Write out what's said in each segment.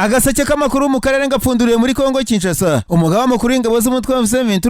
Agaseke k'amakuru mu karere ngapfunduriye muri Kongo Kinshasa. Umugaba mukuru w'ingabo z'umutwe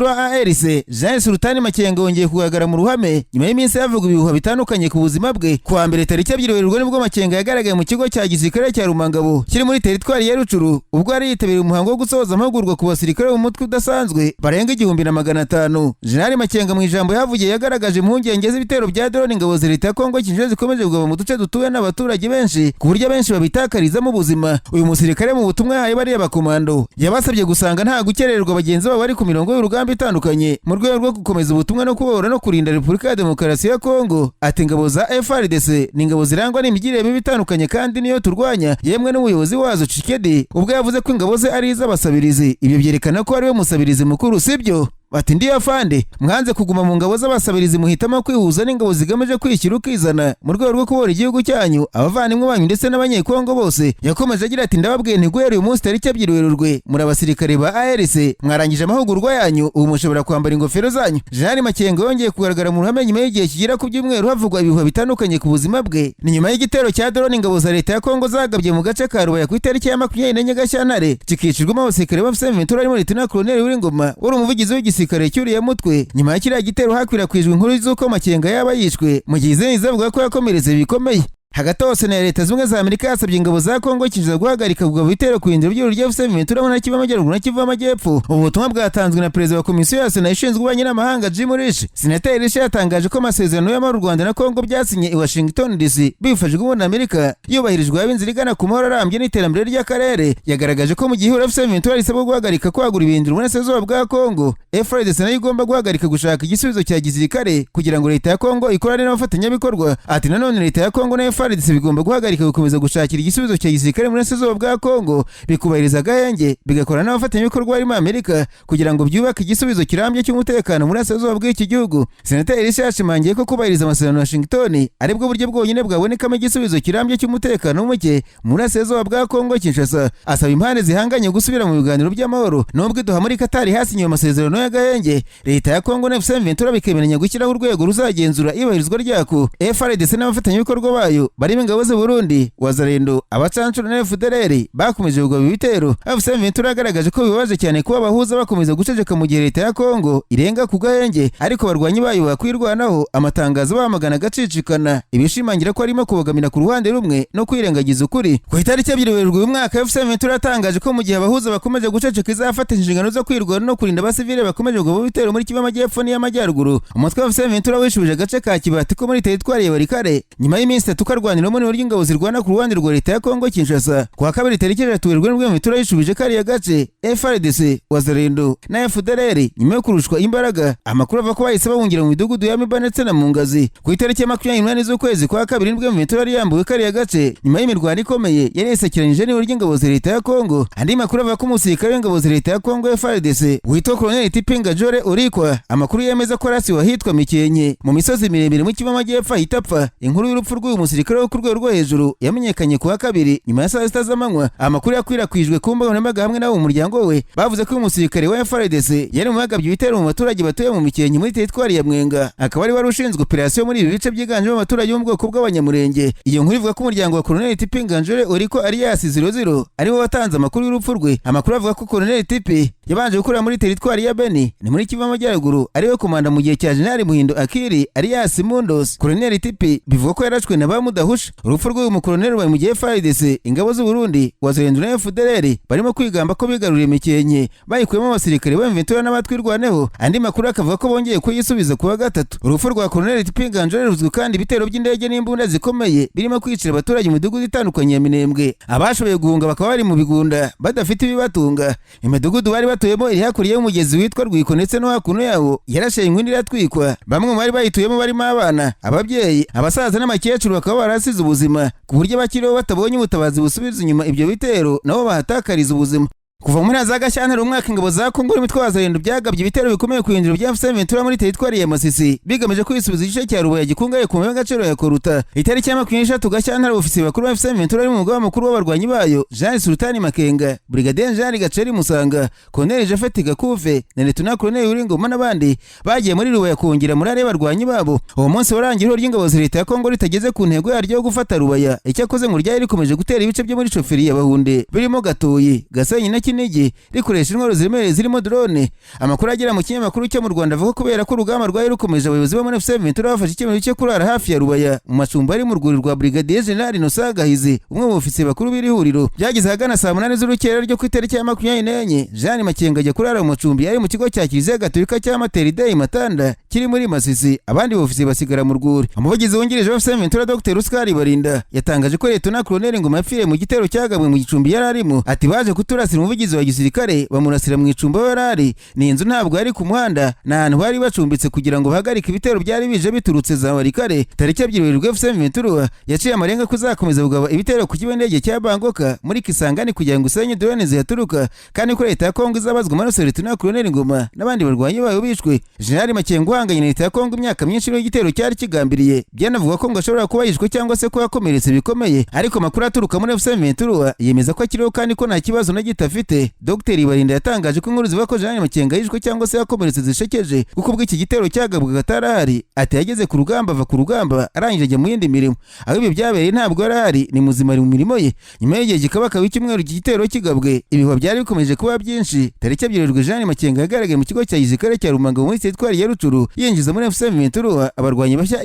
wa ARC Jean Sultan Makenga wongeye kugaragara mu Uruhame nyuma y'iminsi yavuga ibihuha bitandukanye ku buzima bwe. Kuwa mbere tariki 2 Werurwe nibwo Makenga yagaragaye mu kigo cya gisirikare cya Rumangabo kiri muri teritwari ya Rucuru ubwo yari yitabiriye umuhango wo gusoza amahugurwa ku basirikare b'umutwe udasanzwe barenga 1500. General Makenga mu ijambo yavugiye yagaragaje impungenge z'ibitero bya drone ingabo za leta ya Kongo Kinshasa zikomeje kugaba mu duce dutuwe n'abaturage benshi ku buryo benshi babitakarizamo ubuzima. Uyu musirikare mu butumwa yahaye bari abakomando yabasabye gusanga nta gukerererwa bagenzi babo bari ku mirongo y'urugamba itandukanye mu rwego rwo gukomeza ubutumwa no kubahora no kurinda Repubulika ya Demokarasi ya Kongo. Ati ingabo za FARDC ni ingabo zirangwa n'imigirire mibi itandukanye kandi niyo turwanya, yemwe n'umuyobozi wazo Cikedi ubwo yavuze ko ingabo ze ari iz'abasabirizi. Ibyo byerekana ko ari we musabirizi mukuru, sibyo? Bati ndiyo afande, mwanze kuguma mu ngabo z'abasabirizi muhitamo kwihuza n'ingabo zigamije kwishyira ukizana mu rwego rwo kubora igihugu cyanyu, abavandimwe banyu ndetse n'abanyekongo bose. Yakomeje agira ati ndababwiye ntiguhere uyu munsi tariki 2 Werurwe muri abasirikare ba ARC mwarangije amahugurwa yanyu, ubu mushobora kwambara ingofero zanyu. Jean Makenga yongeye kugaragara mu Uruhame nyuma y'igihe kigera ku byumweru havugwa ibihuha bitandukanye ku buzima bwe. Ni nyuma y'igitero cya drone ingabo za leta ya Kongo zagabye mu gace ka Rubaya ku itariki ya 24 Gashyantare kikicirwamo abasirikare ba FCM harimo Lieutenant Colonel W'Ingoma wari umuvugizi w'igisirikare cyuriye mutwe. Nyuma y'ikiriya gitero hakwirakwijwe inkuru z'uko Makenga yaba yishwe mu gihe izindi zivuga ko yakomeretse bikomeye. Hagati aho Sena ya Leta Zunze za Amerika yasabye ingabo za Kongo Kinshasa guhagarika kugaba ibitero ku indiro by'urujya FCM turabona kiva amajyaruguru na kiva amajyepfo. Ubu butumwa bwatanzwe na Perezida wa Komisiyo ya Sena ishinzwe ububanyi n'amahanga muri. Senateri Risha yatangaje ko amasezerano y'amahoro u Rwanda na Kongo byasinye i Washington DC bifashijwe na Amerika yubahirijwe y'inzira igana ku mahoro arambye n'iterambere ry'akarere. Yagaragaje ko mu gihe FCM risaba guhagarika kwagura ibindiro mu burasirazuba bwa Kongo, FARDC nayo igomba guhagarika gushaka igisubizo cya gisirikare kugira ngo leta ya Kongo ikorane n'abafatanyabikorwa. Ati nanone leta ya Kongo na FARDC bigomba guhagarika gukomeza gushakira igisubizo cya gisirikare muri burasirazuba bwa Kongo, bikubahiriza gahenge bigakorana n'abafatanyabikorwa barimo Amerika kugira ngo byubake igisubizo kirambye cy'umutekano muri burasirazuba bw'iki gihugu. Senateri Risha yashimangiye ko kubahiriza amasezerano ya Washington aribwo buryo bwonyine bwabonekamo igisubizo kirambye cy'umutekano muke muri burasirazuba bwa Kongo Kinshasa. Asaba impande zihanganye gusubira mu biganiro by'amahoro nubwo iduha muri Qatar hasinyiwe amasezerano y'agahenge. Leta ya Kongo na FCM bikemeranya gushyiraho urwego ruzagenzura ibahirizwa ryako. FARDC n'abafatanyabikorwa bayo barimo ingabo z'u Burundi, Wazalendo, abacancuro na FDLR bakomeje kugaba ibitero. FCM yagaragaje ko bibabaje cyane kuba abahuza bakomeza guceceka mu gihe leta ya Kongo irenga ku gahenge, ariko barwanyi bayo bakwirwanaho amatangazo bamagana gacicikana ibishimangira ko arimo kubogamira ku ruhande rumwe no kwirengagiza ukuri. Ku itariki 2 Werurwe uyu mwaka FCM yatangaje ko mu gihe abahuza bakomeje guceceka izafata inshingano zo kwirwana no kurinda abasivile bakomeje kugaba ibitero muri kiva amajyepfo n'iy'amajyaruguru. Umutwe wa FCM wishubije agace ka Kibati ko muri teritwari ya Barikare nyuma y'iminsi 3 karwanira mu n'uburyo ingabo zirwana ku ruhande rwa leta ya Kongo Kinshasa. Kuwa kabiri tariki 3 Werurwe nibwo mu yishubije kariya gace FARDC, Wazalendo na FDLR nyuma yo kurushwa imbaraga. Amakuru ava ko bahise bahungira mu midugudu ya Miba ndetse na Mungazi. Ku itariki ya 28 z'ukwezi kwa kabiri nibwo mu yari yambuwe kariya gace nyuma y'imirwano ikomeye yari isakiranyije n'uburyo ingabo za leta ya Kongo. Andi makuru ava ko umusirikare w'ingabo za leta ya Kongo FARDC witwa Colonel Tipinga Jore Urikwa, amakuru yemeza ko arasi wahitwa Mikenye mu misozi miremire mu kiva amajyepfo hitapfa. Inkuru y'urupfu rw'uyu musirikare wo ku rwego rwo hejuru yamenyekanye kuwa kabiri nyuma ya saa 6 z'amanywa. Amakuru yakwirakwijwe ku mbuga nkoranyambaga hamwe n'abo mu muryango we bavuze ko uyu musirikare wa FARDC yari mu bagabye ibitero mu baturage batuye mu Mikenye muri teritwari ya Mwenga, akaba ari wari ushinzwe operasiyo muri ibi bice byiganjemo abaturage bo mu bwoko bw'abanyamurenge. Iyo nkuru ivuga ko umuryango wa Colonel Tipinga Njore Uriko alias 00 ariwo watanze amakuru y'urupfu rwe. Amakuru avuga ko Colonel Tipi yabanje gukorera muri teritwari ya Beni ni muri kiva amajyaruguru ariwe komanda mu gihe cya General Muhindo Akiri alias Mundos. Colonel Tipi bivugwa ko yarashwe na bamudahusha. Urupfu rw'uyu mukoloneli wa mu gihe FARDC, ingabo z'u Burundi, Wazalendo na FDLR barimo kwigamba ko bigaruriye Mikenye bayikuyemo abasirikare b'Imventura n'abatwirwaneho. Andi makuru akavuga ko bongeye kuyisubiza kuwa gatatu. Urupfu rwa Colonel Tipinga Njore ruzwi kandi ibitero by'indege n'imbunda zikomeye birimo kwicira abaturage mu midugudu itandukanye ya Minembwe. Abashoboye guhunga bakaba bari mu bigunda badafite ibibatunga. Imidugudu bari batuyemo iri hakuriye y'umugezi witwa Rwiko ndetse no hakuno yawo yarashenywe iratwikwa. Bamwe mu bari bayituyemo barimo abana, ababyeyi, abasaza n'amakecuru bakaba barasize ubuzima ku buryo bakiriho batabonye ubutabazi busubiza inyuma ibyo bitero nabo bahatakariza ubuzima. kuva muri za Gashyantare umwaka ingabo za Kongo n'imitwazo arindwi byagabye ibitero bikomeye ku yindiro bya M23 muri teritwari ya Masisi bigamije kwisubiza igice cya Rubaya gikungaye ku mabuye y'agaciro ya Koruta. Itariki ya 23 Gashyantare ofisiye bakuru ba M23 ari mu mugaba mukuru w'abarwanyi bayo Jean Sultani Makenga, Brigadier Jean Gaceri Musanga, Colonel Jafeti Gakuve na Lieutenant Colonel Uringoma n'abandi bagiye muri Rubaya kongera muri are barwanyi babo. Uwo munsi warangiriho ry'ingabo za leta ya Kongo ritageze ku ntego yaryo yo gufata Rubaya. Icyakoze ngo ryari rikomeje gutera ibice byo muri Shoferi y'Abahunde birimo Gatoyi, Gasenyi na Kinigi rikoresha intwaro ziremereye zirimo drone. Amakuru agera mu kinyamakuru cyo mu Rwanda avuga kubera ko urugamba rwari rukomeje abayobozi bo muri M23 bafashe icyemezo cyo kurara hafi ya Rubaya mu macumbi ari mu rwuri rwa Brigadier General Innocent Gahizi, umwe mu ofisiye bakuru b'iri huriro. Byageze hagana saa 8 z'urukera ryo ku itariki ya 24 Jean Makenga ajya kurara mu macumbi yari mu kigo cya Kiliziya Gatolika cya Matere Matanda kiri muri Masisi, abandi ofisiye basigara mu rwuri. Umuvugizi wungirije wa M23 Dr. Ruskari Barinda yatangaje ko Lieutenant Colonel Ngoma yapfiriye mu gitero cyagabwe mu gicumbi yari arimo. Ati baje kuturasira umuvugizi wa gisirikare bamurasira mu icumbi yarari, ni inzu ntabwo yari ku muhanda, n'ahantu bari bacumbitse kugira ngo bahagarike ibitero byari bije biturutse za Warikare. Tariki ya 2 M23 yaciye amarenga kuzakomeza kugaba ibitero ku kigo ndege cya Bangoka muri Kisangani kugira ngo usenye drone zihaturuka, kandi ko leta ya Kongo izabazwa amaraso Lieutenant Colonel Ngoma n'abandi barwanyi bayo bishwe. General Makenga uhanganye na leta ya Kongo imyaka myinshi n'igitero cyari kigambiriye, byanavuga ko ngo ashobora kuba yishwe cyangwa se ko yakomeretse bikomeye, ariko makuru aturuka muri M23 yemeza ko akiriho kandi ko nta kibazo na gito afite. Dr. Barinda yatangaje ko inkuru zivuga ko Jean Makenga yishwe cyangwa se yakomeretse zishekeje kuko ubwo iki gitero cyagabwaga atarahari. Ati yageze ku rugamba ava ku rugamba arangije ajya mu yindi mirimo, aho ibyo byabereye ntabwo yarahari, ni muzima ari mu mirimo ye. Nyuma y'igihe gikabaka w'icyumweru iki gitero kigabwe, ibihuha byari bikomeje kuba byinshi. Tariki ya 2 Jean Makenga yagaragaye mu kigo cya gisirikare cya Rumanga muri teritwari ya Rucuru yinjiza muri M23 abarwanyi bashya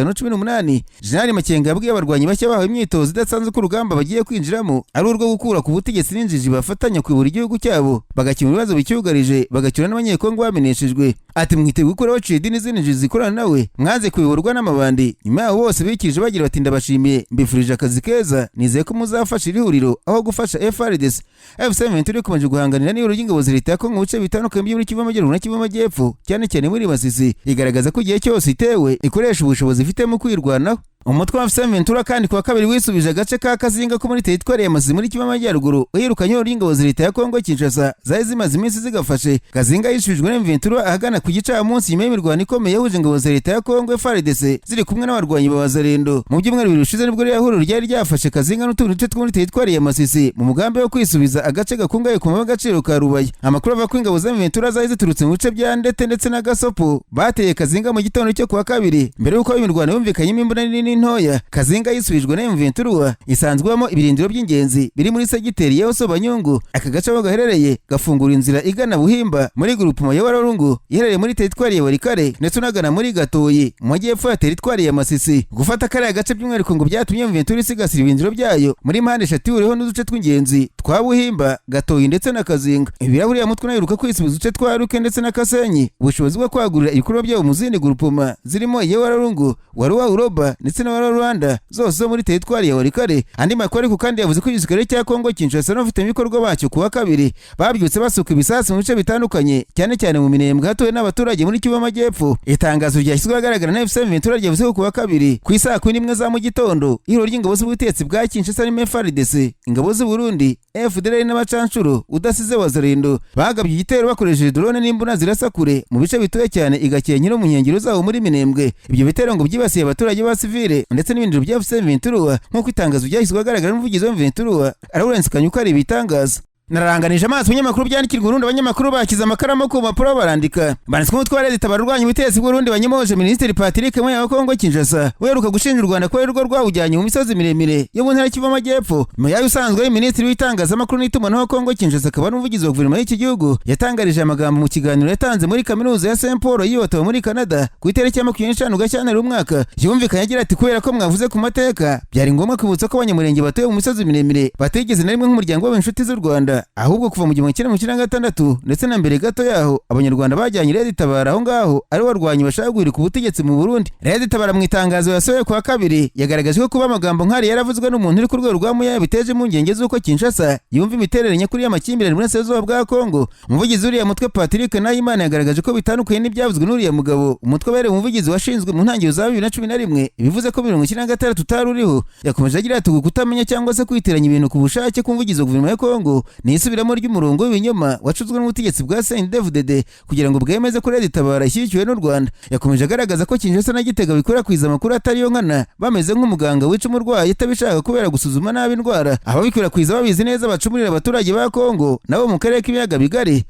1518. Jean Makenga yabwiye abarwanyi bashya bahawe imyitozo idasanzwe ku rugamba bagiye kwinjiramo ari urwo gukura ku butegetsi n'injiji bafatanya kuyobora igihugu cyabo bagakemura ibibazo bicyugarije bagacyura n'abanyekongo bameneshejwe. Ati mwiteguye gukuraho Chidi n'izindi njiji zikorana nawe mwanze kuyoborwa n'amabandi. Nyuma yaho bose bikije bagira bati ndabashimiye, mbifurije akazi keza, nizeye ko muzafasha iri huriro aho gufasha FRDC. M23 ikomeje guhanganira n'ihuriro ry'ingabo za leta ya Kongo mu bice bitandukanye byo muri Kivu y'Amajyaruguru na Kivu y'Amajyepfo, cyane cyane muri Masisi, igaragaza ko igihe cyose itewe ikoresha ubushobozi ifite mu kwirwanaho. Umutwe wa M23 kandi kuwa kabiri wisubije agace ka Kazinga ko muri teritwari ya Masisi muri Kivu y'Amajyaruguru uhirukanye y'ingabo za leta ya Kongo Kinshasa zari zimaze iminsi zigafashe. Kazinga yishubijwe na M23 ahagana ku gicamunsi nyuma y'imirwano ikomeye yahuje ingabo za leta ya Kongo FARDC ziri kumwe n'abarwanyi b'Abazarendo. Mu byumweru bibiri bishize nibwo yahuriro ryari ryafashe Kazinga n'utundi duce two muri teritwari ya Masisi mu mugambi wo kwisubiza agace gakungaye ku mabuye y'agaciro ka Rubaya. Amakuru ava ko ingabo za M23 zari ziturutse mu bice bya ndetse na Gasopo bateye Kazinga mu gitondo cyo kuwa kabiri mbere y'uko imirwano yumvikanyemo imbunda nini ntoya. Kazinga yisubijwe na M23 isanzwemo ibirindiro by'ingenzi biri muri segiteri ya Banyungu. Aka gace aho gaherereye gafungura inzira igana Buhimba muri groupement ya Wararungu iherereye muri teritwari ya Warikare ndetse unagana muri Gatoyi mu majyepfo ya teritwari ya Masisi. Gufata kariya gace by'umwihariko ngo byatumye M23 isigasira ibirindiro byayo muri mpande eshatu uriho n'uduce tw'ingenzi twa Buhimba, Gatoyi ndetse na Kazinga. Ibirahuri ya mutwe nayiruka kwisubiza uduce twa Ruke ndetse na Kasenyi, ubushobozi bwo kwagurira ibikorwa byabo mu zindi groupement zirimo ya Wararungu, Waruwa Uroba ndetse na Rwanda zose zo muri teritwari ya Warikare. Andi makuru ariko kandi yavuze ko igisirikare cya Kongo Kinshasa n'abafite ibikorwa bacyo kuwa kabiri babyutse basuka ibisasu mu bice bitandukanye cyane cyane mu minembwe hatowe n'abaturage muri Kivu y'Amajyepfo. Itangazo ryashyizwe ahagaragara na M23 ryavuze ko kuwa kabiri ku isaa 11 za mu gitondo ihuriro ry'ingabo z'ubutegetsi bwa Kinshasa n'ime FARDC, ingabo z'u Burundi, FDLR n'abacanshuro udasize Wazarendo bagabye igitero bakoresheje drone n'imbunda zirasa kure mu bice bituye cyane Igakenyiro mu nkengero zaho muri minembwe. Ibyo bitero ngo byibasiye abaturage ba civile ndetse n'ibindiro bya M23 nk'uko itangazo ryashyizwe ahagaragara n'umuvugizi wa M23 Alphonse Kanyuka ari bitangaza. Naranganije amaso ibinyamakuru byandikirwa Burundi, abanyamakuru bakiza amakaramu ku mpapuro barandika. Banditswe umutware Tabara urwanya ubutegetsi bw'Urundi banyemoje Minisitiri Patrick Mwe wa Kongo Kinshasa weruka gushinja u Rwanda ko rwo rwawujyanye mu misozi miremire yo mu ntara Kivu y'Amajyepfo. Yayo usanzwe ari Minisitiri w'itangazamakuru n'itumanaho wa Kongo Kinshasa akaba n'umuvugizi wa guverinoma y'iki gihugu yatangarije amagambo mu kiganiro yatanze muri kaminuza ya Saint Paul y'Ottawa muri Canada ku itariki ya 25 Gashyantare umwaka. Yumvikanye agira ati kubera ko mwavuze ku mateka byari ngombwa kwibutsa ko abanyamurenge batuye mu misozi miremire batigeze na rimwe nk'umuryango w'abinshuti z'u Rwanda, ahubwo kuva mu 1996 ndetse na mbere gato yaho abanyarwanda bajyanye Red Tabara aho ngaho ari warwanyi bashaka guhirika ubutegetsi mu Burundi. Red Tabara mu itangazo yasohoye kuwa kabiri yagaragaje ko kuba amagambo nk'ari yaravuzwe n'umuntu uri ku rwego rwa Muyaya biteje impungenge z'uko Kinshasa yumva imiterere nyakuri y'amakimbirane muri Burasirazuba bwa Kongo. Umuvugizi uriya mutwe Patrick Nahimana yagaragaje ko bitandukanye n'ibyavuzwe n'uriya mugabo. Umutwe wari umuvugizi washinzwe mu ntangiriro za 2011 bivuze ko 1996 utari uriho. Yakomeje agira ati kutamenya cyangwa se kwiteranya ibintu ku bushake k'umuvugizi wa guverinoma ya Kongo ni ni isubiramo ry'umurongo w'ibinyoma wacuzwe n'ubutegetsi bwa CNDD-FDD kugira ngo bwemeze ko Tabara ishyigikiwe n'u Rwanda. Yakomeje agaragaza ko Kinshasa na Gitega bikwirakwiza amakuru atariyo nkana, bameze nk'umuganga wica umurwayi atabishaka kubera gusuzuma nabi indwara. Ababikwirakwiza babizi neza bacumurira abaturage ba Kongo nabo mu karere k'ibiyaga bigari.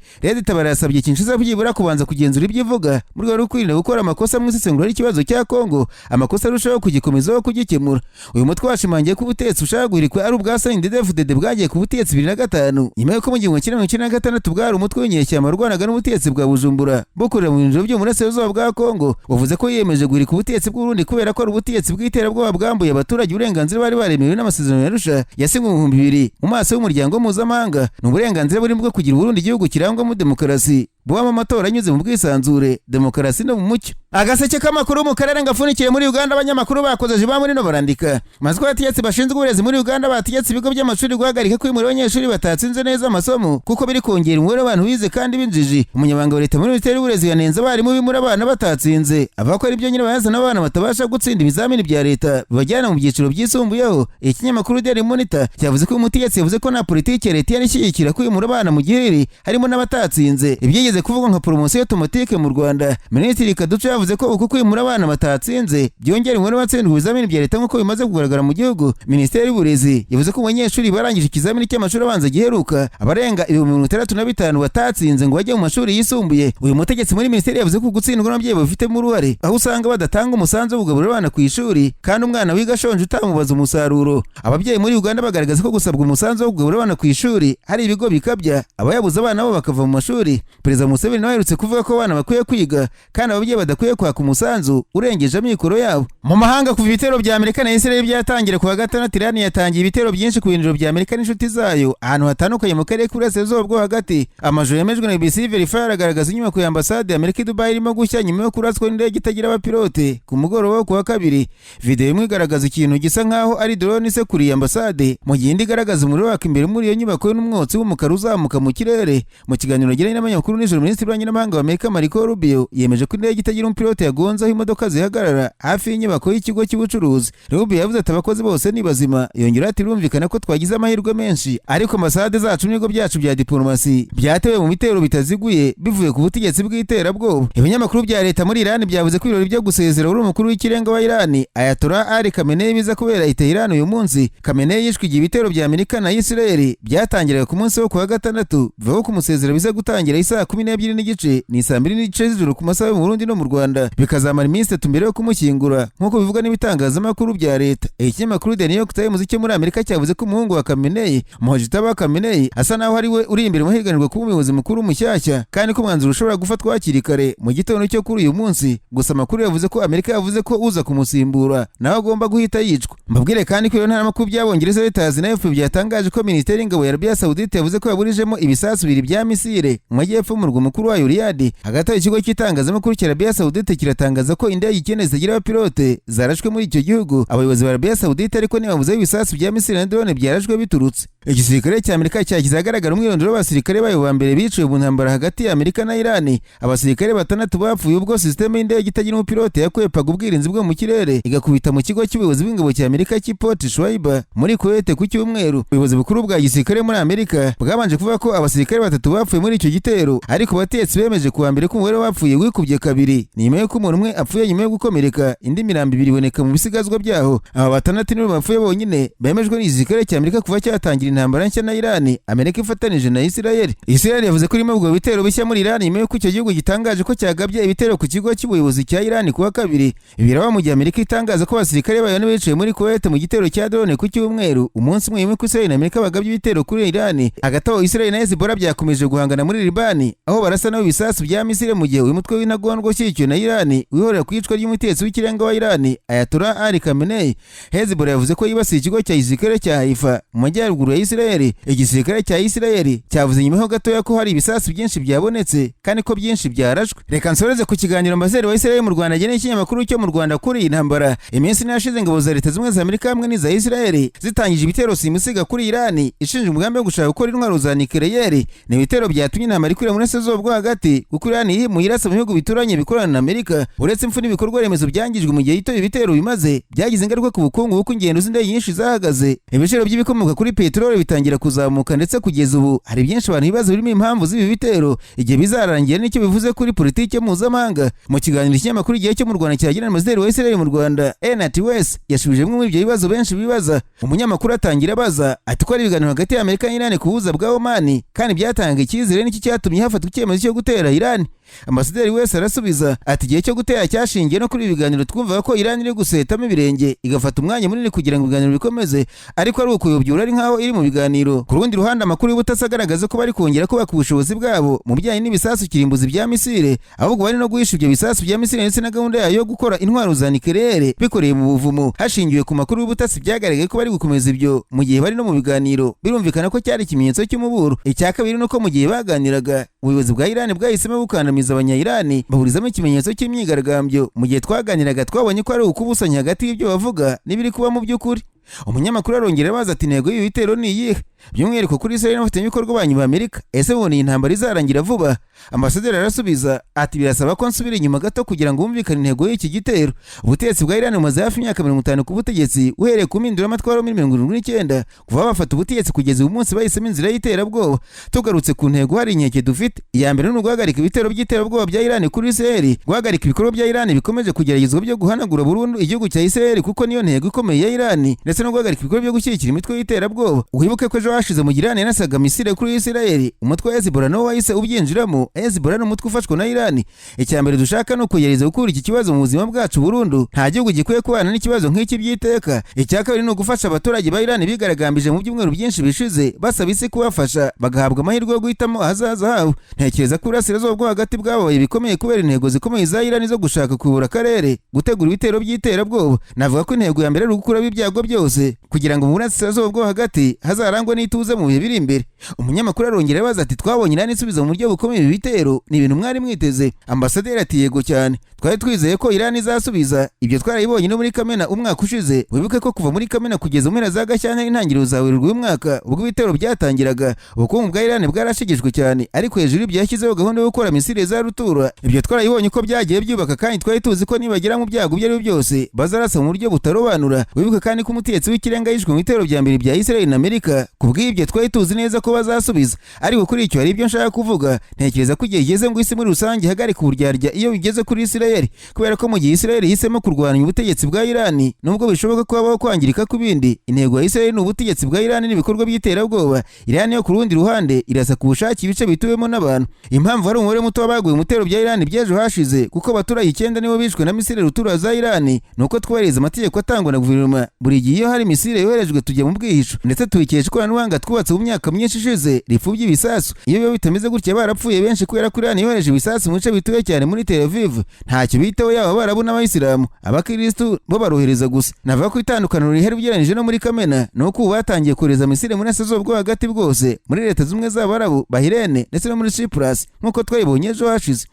Tabara yasabye Kinshasa byibura kubanza kugenzura ibyivuga mu rwego rwo kwirinda gukora amakosa mu isesengura ry'ikibazo cya Kongo, amakosa arushaho kugikomezaho kugikemura. Uyu mutwe washimangiye ko ubutegetsi bushaka guhirikwa ari ubwa CNDD-FDD bwagiye ku butegetsi 2005 nyuma y'uko mu 1996 bwari umutwe w'inyeshyamba warwanaga n'ubutegetsi bwa Bujumbura bukorera mu binjiro byo mu burasirazuba bwa Kongo. Wavuze ko yiyemeje guhirika ubutegetsi bw'Urundi kubera ko ari ubutegetsi bw'iterabwoba bwambuye abaturage uburenganzira bari baremewe n'amasezerano yarusha yasinywe mu 2000 mu maso y'umuryango mpuzamahanga. Ni uburenganzira buri bwo kugira Uburundi igihugu kirangwamo demokarasi, buhamo amatora anyuze mu bwisanzure, demokarasi no mu mucyo. Agaseke k'amakuru mu karere ngafunikiye muri Uganda. Abanyamakuru bakoze ba muri no barandika maziko abategetsi bashinzwe uburezi muri Uganda bategetse ibigo by'amashuri guhagarika kwimura abanyeshuri batatsinze neza amasomo kuko biri kongera umubare w'abantu bize kandi binjiji. Umunyamabanga wa leta muri Minisiteri y'Uburezi yanenze abarimu bimura abana batatsinze, avuga ko ari byo nyine bayazana abana batabasha gutsinda ibizamini bya leta bibajyana mu byiciro byisumbuyeho. Ikinyamakuru Daily Monitor cyavuze ko umutegetsi yavuze ko nta politiki ya leta yarishyigikira kwimura abana mu giheri harimo n'abatatsinze. Ibyigeze kuvugwa nka promotion automatique mu Rwanda. Minisitiri Kaduce yavuze ko uko kwimura abana batatsinze byongera umubare w'abatsindwa ibizamini bya leta nk'uko bimaze kugaragara mu gihugu. Minisiteri y'Uburezi yavuze ko abanyeshuri barangije ikizamini cy'amashuri abanza giheruka abarenga 65,000 batatsinze ngo bajye mu mashuri yisumbuye. Uyu mutegetsi muri minisiteri yavuze ko gutsindwa n'ababyeyi bafitemo uruhare, aho usanga badatanga umusanzu wo kugaburira abana ku ishuri kandi umwana wiga ashonje utamubaza umusaruro. Ababyeyi muri Uganda bagaragaza ko gusabwa umusanzu wo kugaburira abana ku ishuri hari ibigo bikabya abayabuze abana bo bakava mu mashuri. Perezida Museveni nawe aherutse kuvuga ko abana bakwiye kwiga kandi ababyeyi badakwiye kwaka umusanzu urengeje amikoro yabo. Mu mahanga kuva ibitero bya Amerika na Israel byatangira ku wa gatandatu, Iran yatangiye ibitero byinshi ku binjiro bya Amerika n'inshuti zayo ahantu hatandukanye mu karere k'uburasirazuba bwo hagati. Amajoro yemejwe na BBC Verify aragaragaza inyubako ya ambasade ya Amerika i Dubai irimo gushya nyuma yo kuraswa n'indege itagira abapilote ku mugoroba wo ku wa kabiri. Video imwe igaragaza ikintu gisa nkaho ari drone isekuriye ambasade, mu gihe indi igaragaza umuriro waka imbere muri iyo nyubako n'umwotsi w'umukara uzamuka mu kirere. Mu kiganiro yagiranye n'abanyamakuru nijoro, Minisitiri w'Ububanyi n'Amahanga wa Amerika Marco Rubio yemeje ko indege itagira umupilote yagonze aho imodoka zihagarara hafi y'inyubako y'ikigo cy'ubucuruzi. Rubio yavuze ati abakozi bose ni bazima. Yongera ati birumvikana ko twagize amahirwe menshi, ariko ambasade zacu n'ibigo byacu bya diplomasi byatewe mu bitero bitaziguye bivuye ku butegetsi bw'iterabwoba. Ibinyamakuru bya leta muri Iran byavuze ko ibirori byo gusezera uri umukuru w'ikirenga wa Iran Ayatollah Ali Khamenei biza kubera i Tehran uyu munsi. Khamenei yishwe igihe ibitero bya Amerika na Israel byatangiraga ku munsi wo ku wa gatandatu, bivuga ko kumusezera biza gutangira isaa 12:30 ni saa 2:30 z'ijoro ku masaha yo mu Burundi no mu Rwanda, bikazamara iminsi 3 mbere yo kumushyingura nk'uko bivugwa n'ibitangazamakuru bya leta. Ikinyamakuru The New York Times cyo muri Amerika cyavuze ko umuhungu wa Khamenei, Mojtaba Khamenei, asa naho ari we uri imbere mu higanirwa kuba umuyobozi mukuru mushyashya kandi ko umwanzuro ushobora gufatwa hakiri kare mu gitondo cyo kuri uyu munsi. Gusa amakuru yavuze ko Amerika yavuze ko uza kumusimbura nawe agomba guhita yicwa. Mbabwire kandi ko ntara makuru by'Abongereza Reuters na AFP byatangaje ko Minisiteri y'Ingabo ya Arabia Saudite yavuze ko yaburijemo ibisasu 2 bya misile mu majyepfo mu murwa mukuru wa Riyadh. Hagati ikigo cy'itangazamakuru cya Arabia Saudite kiratangaza ko indege ikeneye zitagira abapilote zarashwe muri icyo gihugu. Abayobozi ba Arabia Saudite ariko ntibavuze ibisasu bya misile na drone byarashwe biturutse. Igisirikare cya Amerika cyagize agaragara umwirondoro w'abasirikare bayo ba mbere biciwe mu ntambara hagati ya Amerika na Iran. Abasirikare 6 bapfuye ubwo systeme y'indege itagira umupilote yakwepaga ubwirinzi bwo mu kirere igakubita mu kigo cy'ubuyobozi bw'ingabo cya Amerika cy'Port Schreiber muri Kuwait ku cyumweru. Ubuyobozi bukuru bwa gisirikare muri Amerika bwabanje kuvuga ko abasirikare 3 bapfuye muri icyo gitero, ariko abatetsi bemeje kuwa mbere ko umubare wapfuye wikubye kabiri nyuma y'uko umuntu umwe apfuye nyuma yo gukomereka, indi mirambo 2 iboneka mu bisigazwa byaho. Aba 6 nibo bapfuye bonyine bemejwe n'igisirikare cya Amerika kuva cyatangira intambara nshya na Iran Amerika ifatanije na Israel. Israel yavuze ko irimo ubwo bitero bishya muri Iran nyuma y'uko icyo gihugu gitangaje ko cyagabye ibitero ku kigo cy'ubuyobozi cya Iran kuwa kabiri. Ibiraba mu gihe Amerika itangaza ko abasirikare bayo biciwe muri Kuwait mu gitero cya drone ku cyumweru, umunsi umwe nyuma y'uko Israel na Amerika bagabye ibitero kuri Iran. Hagati aho Israel na Hezbollah byakomeje guhangana muri Liban aho barasa nabo ibisasu bya misile mu gihe uyu mutwe w'intagondwa ushyigikiwe na Iran wihorera ku icwa ry'umutetsi w'ikirenga wa Iran Ayatollah Ali Khamenei. Hezbollah yavuze ko yibasiye ikigo cya gisirikare cya Haifa mu majyaruguru ya Israel. Igisirikare cya Israel cyavuze nyuma ho gatoya ko hari ibisasu byinshi byabonetse kandi ko byinshi byarashwe. Reka nsoreze ku kiganiro Ambasaderi wa Israel mu Rwanda ageneye ikinyamakuru cyo mu Rwanda kuri iyi ntambara. Iminsi yashize ingabo za leta zimwe za Amerika hamwe n'iza Israel zitangije ibitero simusiga kuri Iran ishinja umugambi wo gushaka gukora intwaro za nucleaire. Ni ibitero byatumye intambara ikwira muri burasirazuba bwo hagati kuko Iran yimuye irasa mu bihugu bituranye bikorana na Amerika. Uretse impfu n'ibikorwa remezo byangijwe mu gihe gito ibitero bimaze byagize ingaruka ku bukungu kuko ingendo z'indege nyinshi zahagaze, ibiciro by'ibikomoka kuri peteroli bitangira kuzamuka, ndetse kugeza ubu hari byinshi abantu bibaza birimo impamvu z'ibi bitero igihe bizarangira n'icyo bivuze kuri politike mpuzamahanga. Mu kiganiro ikinyamakuru igihe cyo mu Rwanda cyagirana na Ambasaderi wa Israel mu Rwanda Twahirwa yashubije bimwe muri ibyo bibazo benshi bibaza. Umunyamakuru atangira abaza ati ko ari ibiganiro hagati ya Amerika n'Iran ku buza bwa Oman kandi byatanga icyizere n'iki cyatumye hafatwa icyemezo cyo gutera Iran. Ambasaderi wese arasubiza ati igihe cyo gutera cyashingiye no kuri ibiganiro twumvaga ko Iran iri gusetamo ibirenge igafata umwanya munini kugira ngo ibiganiro bikomeze, ariko ari ukuyobyura ari nkaho iri mu biganiro. Ku rundi ruhande amakuru y'ubutasi agaragaza ko bari kongera kubaka ubushobozi bwabo mu bijyanye n'ibisasu kirimbuzi bya misile, ahubwo bari no guhisha ibyo bisasu bya misile ndetse na gahunda yayo yo gukora intwaro za nucleaire bikoreye mu buvumo. Hashingiwe ku makuru y'ubutasi byagaragaye ko bari gukomeza ibyo mu gihe bari no mu biganiro, birumvikana ko cyari ikimenyetso cy'umuburo. Icya kabiri nuko mu gihe baganiraga ubuyobozi bwa Iran bwahisemo gukandamiza abanya-Iran bahurizamo ikimenyetso cy'imyigaragambyo. Mu gihe twaganiraga twabonye ko ari ukubusanya hagati y'ibyo bavuga n'ibiri kuba mu by'ukuri. Umunyamakuru arongera abaza ati intego y'ibi bitero ni iyihe, by'umwihariko kuri Israel n'abafatanyabikorwa banyu ba Amerika, ese mubona iyi ntambara izarangira vuba? Ambasaderi arasubiza ati birasaba ko nsubira inyuma gato kugira ngo humvikane intego y'iki gitero. Ubutegetsi bwa Iran bumaze hafi imyaka 50 ku butegetsi uhereye ku mpinduramatwara muri 1979 kuva bafata ubutegetsi kugeza uyu munsi bahisemo inzira y'iterabwoba. Tugarutse ku ntego hari inkeke dufite, iya mbere ni uguhagarika ibitero by'iterabwoba bya Iran kuri Israel, guhagarika ibikorwa bya Iran bikomeje kugeragezwa byo guhanagura burundu igihugu cya Israel kuko niyo ntego ikomeye ya Iran, ndetse no guhagarika ibikorwa byo gushyigikira imitwe y'iterabwoba. Wibuke ko ejo hashize mu Iran yanasaga misile kuri Israel, umutwe wa Hezbollah nawo wahise ubyinjiramo. Hezbollah ni umutwe ufashwe na Iran. Icya mbere dushaka ni ukugerageza gukura iki kibazo mu buzima bwacu burundu. Nta gihugu gikwiye kubana n'ikibazo nk'iki by'iteka. Icya kabiri ni ugufasha abaturage ba Iran bigaragambije mu byumweru byinshi bishize basaba isi kubafasha bagahabwa amahirwe yo guhitamo ahazaza habo. Ntekereza ko urasirazuba bwo hagati bwabaye bikomeye kubera intego zikomeye za Iran zo gushaka kuyobora akarere, gutegura ibitero by'iterabwoba. Navuga ko intego ya mbere ari ugukuraho ibyago byose kugira ngo mu burasirazuba bwo hagati hazarangwe n'ituze mu bihe biri imbere. Umunyamakuru arongera abaza ati twabonye Iran isubiza mu buryo bukomeye ibi bitero, ni ibintu mwari mwiteze? Ambasaderi ati yego cyane, twari twizeye ko Iran izasubiza. Ibyo twarayibonye no muri Kamena umwaka ushize. Wibuke ko kuva muri Kamena kugeza mu mpera za Gashyantare intangiriro za Werurwe uyu mwaka ubwo ibitero byatangiraga, ubukungu bwa Iran bwarashigijwe cyane, ariko hejuru ibyo yashyizeho gahunda yo gukora misile za rutura. Ibyo twarayibonye ko byagiye byubaka kandi twari tuzi ko nibagera mu byago ibyo ari byo byose bazarasa mu buryo butarobanura. Wibuke kandi ko umutegetsi w'ikirenga yishwe mu bitero bya mbere bya Israel na Amerika, kubw'ibyo twari tuzi neza ko bazasubiza. Ariko kuri icyo hari ibyo nshaka kuvuga. Ntekereza ko igihe kigeze ngo isi muri rusange ihagarike uburyarya iyo bigeze kuri Israel, kubera ko mu gihe Israel yihisemo kurwanya ubutegetsi bwa Iran, nubwo bishoboka ko habaho kwangirika kw'ibindi, intego ya Israel ni ubutegetsi bwa Iran n'ibikorwa by'iterabwoba. Iran yo ku rundi ruhande irasa ku bushake ibice bituwemo n'abantu. Impamvu hari umubare muto wabaguye mu bitero bya Iran by'ejo hashize kuko abaturage 9 nibo bishwe na misile rutura za Iran, nuko twubahiriza amategeko atangwa na guverinoma. Buri gihe iyo hari misile yoherejwe tujya mu bwihisho, ndetse tubikesha ikoranabuhanga twubatse mu myaka myinshi ishize ripfubye ibisasu. Iyo biba bitameze gutya barapfuye benshi kubera ko Iran yohereje ibisasu mu bice bituye cyane muri Tel Aviv. Ntacyo bitaho yaba Abarabu n'Abayisilamu, abakristu bo barohereza gusa. Navuga ko itandukaniro rihari ugereranyije no muri Kamena nuko ubu batangiye kohereza misile muri Burasirazuba bwo hagati bwose, muri Leta Zunze Ubumwe z'Abarabu, Bahrain ndetse no muri Cyprus nk'uko twayibonye ejo hashize.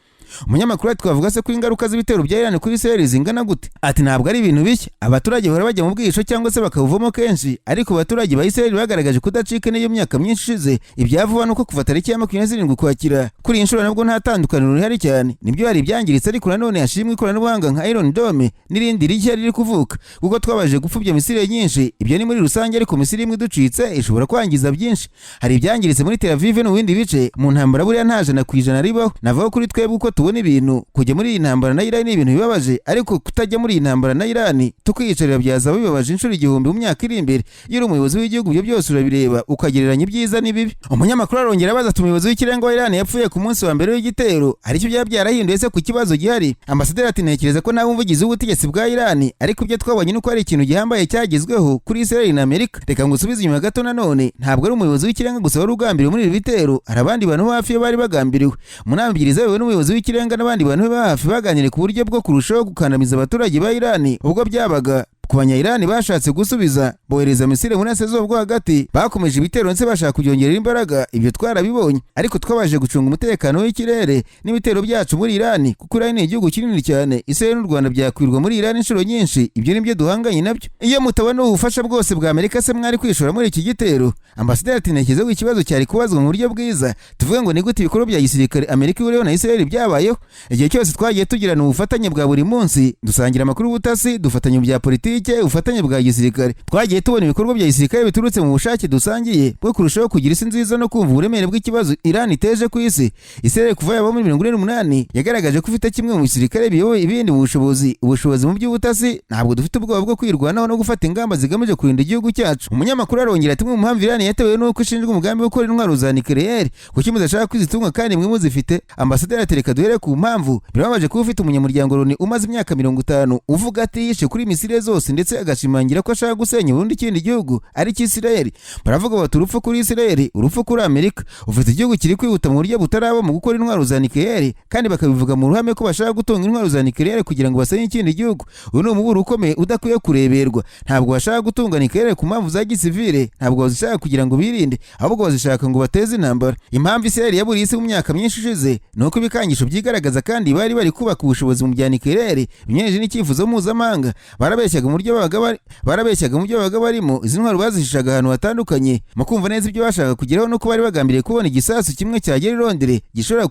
Umunyamakuru ati twavuga se ko ingaruka z'ibitero bya Iran kuri Israel zingana gute? Ati ntabwo ari ibintu bishya, abaturage bahora bajya mu bwihisho cyangwa se bakavamo kenshi, ariko abaturage ba Israel bagaragaje kudacika n'iyo myaka myinshi ishize. Ibyavuga nuko kuva tariki ya 27 Ukwakira kuri iyi nshuro nabwo nta tandukaniro rihari cyane. Nibyo hari ibyangiritse, ariko nanone hashimwe ikoranabuhanga nka Iron Dome n'irindi rishya riri kuvuka, kuko twabaje gupfubya misile nyinshi. Ibyo ni muri rusange, ariko misile imwe ducitse ishobora kwangiza byinshi. Hari ibyangiritse muri Tel Aviv no bindi bice. Mu ntambara buriya nta jana ku ijana ribaho. Navuga kuri twebwe uko tubona ibintu, kujya muri iyi ntambara na Iran ni ibintu bibabaje, ariko kutajya muri iyi ntambara na Iran tukiyicarira byazaba bibabaje inshuro 1000 mu myaka iri imbere. Iyo uri umuyobozi w'igihugu ibyo byose urabireba ukagereranya ibyiza n'ibibi. Umunyamakuru arongera abaza ati umuyobozi w'ikirenga wa Iran yapfuye ku munsi wa mbere w'igitero, aricyo byaba byarahinduye se ku kibazo gihari? Ambasaderi ati ntekereza ko nawe umuvugizi w'ubutegetsi bwa Iran, ariko ibyo twabonye nuko hari ikintu gihambaye cyagezweho kuri Israel na Amerika. Reka ngusubize inyuma gato nanone, ntabwo ari umuyobozi w'ikirenga gusa wari ugambiriwe muri ibi bitero, hari abandi bantu hafi yo bari bagambiriwe. Mu nama ebyiri zayobowe n'umuyobozi w'ikirenga n'abandi bantu hafi baganiriye ku buryo bwo kurushaho gukandamiza abaturage ba Iran ubwo byabaga ku banya-Irani bashatse gusubiza bohereza misile mu burasirazuba bwo hagati bakomeje ibitero ndetse bashaka kubyongerera imbaraga. Ibyo twarabibonye, ariko twabaje gucunga umutekano w'ikirere n'ibitero byacu muri Irani, kuko Irani ni igihugu kinini cyane. Israel n'u Rwanda byakwirwa muri Irani inshuro nyinshi. Ibyo nibyo duhanganye nabyo. Iyo mutabona ubufasha bwose bwa Amerika se mwari kwishora muri iki gitero? Ambasaderi ati ntekereza ko ikibazo cyari kubazwa mu buryo bwiza, tuvuga ngo ni gute ibikorwa bya gisirikare Amerika ihuriyeho na Israel byabayeho. Igihe cyose twagiye tugirana ubufatanye bwa buri munsi, dusangira amakuru y'ubutasi, dufatanya mu bya politike, ubufatanye bwa gisirikare. Twagiye tubona ibikorwa bya gisirikare biturutse mu bushake dusangiye bwo kurushaho kugira isi nziza no kumva uburemere bw'ikibazo Iran iteje ku isi. Israel kuva yaba muri 1948 yagaragaje ko ufite kimwe mu bisirikare biyoboye ibindi mu ubushobozi mu by'ubutasi. Ntabwo dufite ubwoba bwo kwirwanaho no gufata ingamba zigamije kurinda igihugu cyacu. Umunyamakuru arongera ati mu mpamvu Iran yatewe nuko ishinjwa umugambi wo gukora intwaro za nucleaire, kuki mudashaka kwizitunga kandi mwe muzifite? Ambasaderi atereka duhere ku mpamvu. Birababaje kuba ufite umunyamuryango Loni umaze imyaka 50 uvuga ati yishe kuri misile zose ndetse agashimangira ko ashaka gusenya ubundi ikindi gihugu ari cy'Israel. Baravuga bati urupfu kuri Israel, urupfu kuri Amerika. Ufite igihugu kiri kwihuta mu buryo butaraba mu gukora intwaro za nucleaire, kandi bakabivuga mu ruhame ko bashaka gutunga intwaro za nucleaire kugira ngo basenye ikindi gihugu. Uyu ni umuburo ukomeye udakwiye kureberwa. Ntabwo bashaka gutunga nucleaire ku mpamvu za gisivile, ntabwo bazishaka kugira ngo birinde, ahubwo bazishaka ngo bateze intambara. Impamvu Israel yaburiye isi mu myaka myinshi ishize nuko ibikangisho byigaragaza kandi bari kubaka ubushobozi mu bya nucleaire binyereje n'icyifuzo mpuzamahanga. Barabeshyaga mu buryo babaga barimo izi ntwaro bazishishaga ahantu hatandukanye. Mu kumva neza ibyo bashaka kugeraho nuko bari bagambiriye kubona igisasu kimwe cyagera i Londres gishobora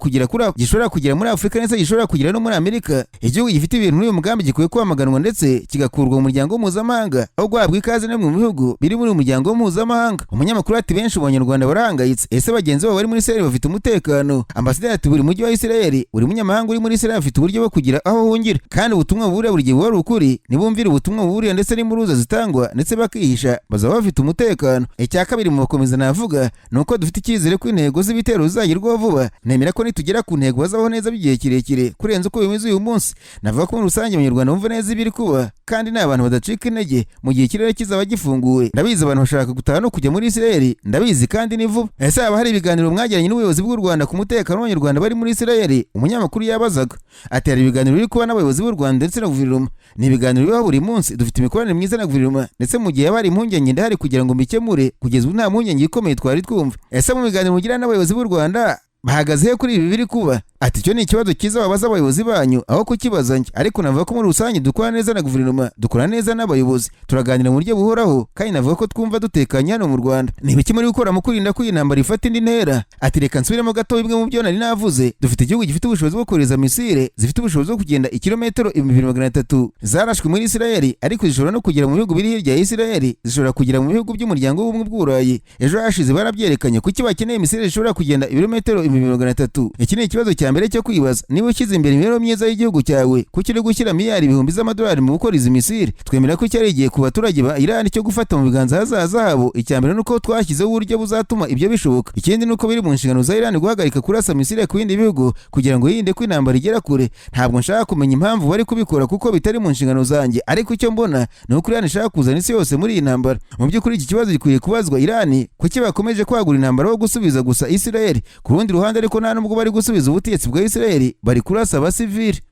kugera muri Afurika ndetse gishobora kugera no muri Amerika. Igihugu gifite ibintu n'uyu mugambi gikwiye kwamaganwa ndetse kigakurwa mu muryango mpuzamahanga, aho guhabwa ikaze no mu bihugu biri muri umuryango mpuzamahanga. Umunyamakuru ati benshi mu Banyarwanda barahangayitse, ese bagenzi babo bari muri Israel bafite umutekano? Ambasaderi ati buri mujyi wa Israel, buri munyamahanga uri muri Israel afite uburyo bwo kugira aho hungira, kandi ubutumwa buhurira buri gihe buba ari ukuri. Nibumvira ubutumwa buhurira ndetse n'impuruza zitangwa ndetse bakihisha, bazaba bafite umutekano. Icya kabiri mu bakomeza navuga nuko dufite icyizere ko intego z'ibitero zizagerwaho vuba. Nemera ko nitugera ku ntego bazabaho neza by'igihe kirekire kurenza uko bimeze uyu munsi. Navuga ko muri rusange Abanyarwanda bumva neza ibiri kuba, kandi ni abantu badacika intege mu gihe ikirere kizaba gifunguwe. Ndabizi abantu bashaka gutaha no kujya muri Israel, ndabizi kandi ni vuba. Ese haba hari ibiganiro mwagiranye n'ubuyobozi bw'u Rwanda ku mutekano w'Abanyarwanda bari muri Israel? Umunyamakuru yabazaga ati hari ibiganiro biri kuba n'abayobozi b'u Rwanda ndetse na guverinoma. Ni ibiganiro bibaho buri munsi, dufite imikoranire myiza na guverinoma, ndetse mu gihe bari impungenge ndahari kugira ngo mbikemure. Kugeza ubu nta mpungenge ikomeye twari twumva. Ese mu biganiro mugirana n'abayobozi b'u Rwanda bahagaze kuri ibi biri kuba? Ati cyo ni ikibazo cyiza wabaza abayobozi banyu aho kukibaza njye, ariko navuga ko muri rusange dukora neza na guverinoma, dukora neza n'abayobozi, turaganira mu buryo buhoraho, kandi navuga ko twumva dutekanye hano mu Rwanda. Ni ibiki muri gukora mu kurinda ko iyi ntambara ifata indi ntera? Ati reka nsubiremo gato bimwe mu byo nari navuze. Dufite igihugu gifite ubushobozi bwo kohereza misile zifite ubushobozi bwo kugenda ikilometero 2300 zarashwe muri Israel, ariko zishobora no kugera mu bihugu biri hirya ya Israel, zishobora kugera mu bihugu by'umuryango w'ubumwe bw'Uburayi. Ejo hashize barabyerekanye kuki bakeneye misile zishobora kugenda ibirometero 2300. Iki ni ikibazo cya mbere cyo kwibaza. Niba ushyize imbere imibereho myiza y'igihugu cyawe, kuki uri gushyira miliyari ibihumbi z'amadolari mu gukora izi misile? Twemera ko cyari igihe ku baturage ba Iran cyo gufata mu biganza hazaza habo. Icya mbere nuko twashyizeho uburyo buzatuma ibyo bishoboka. Ikindi nuko biri mu nshingano za Iran guhagarika kurasa misile ku bindi bihugu kugira ngo yirinde ko intambara igera kure. Ntabwo nshaka kumenya impamvu bari kubikora kuko bitari mu nshingano zanjye, ariko icyo mbona ni uko Iran ishaka kuzana isi yose muri iyi ntambara. Mu by'ukuri iki kibazo gikwiye kubazwa Iran, kuki bakomeje kwagura intambara wo gusubiza gusa Israel. Ku rundi ruhande ariko nta nubwo bari gusubiza ubutegetsi bwa Israel, bari kurasa abasivili.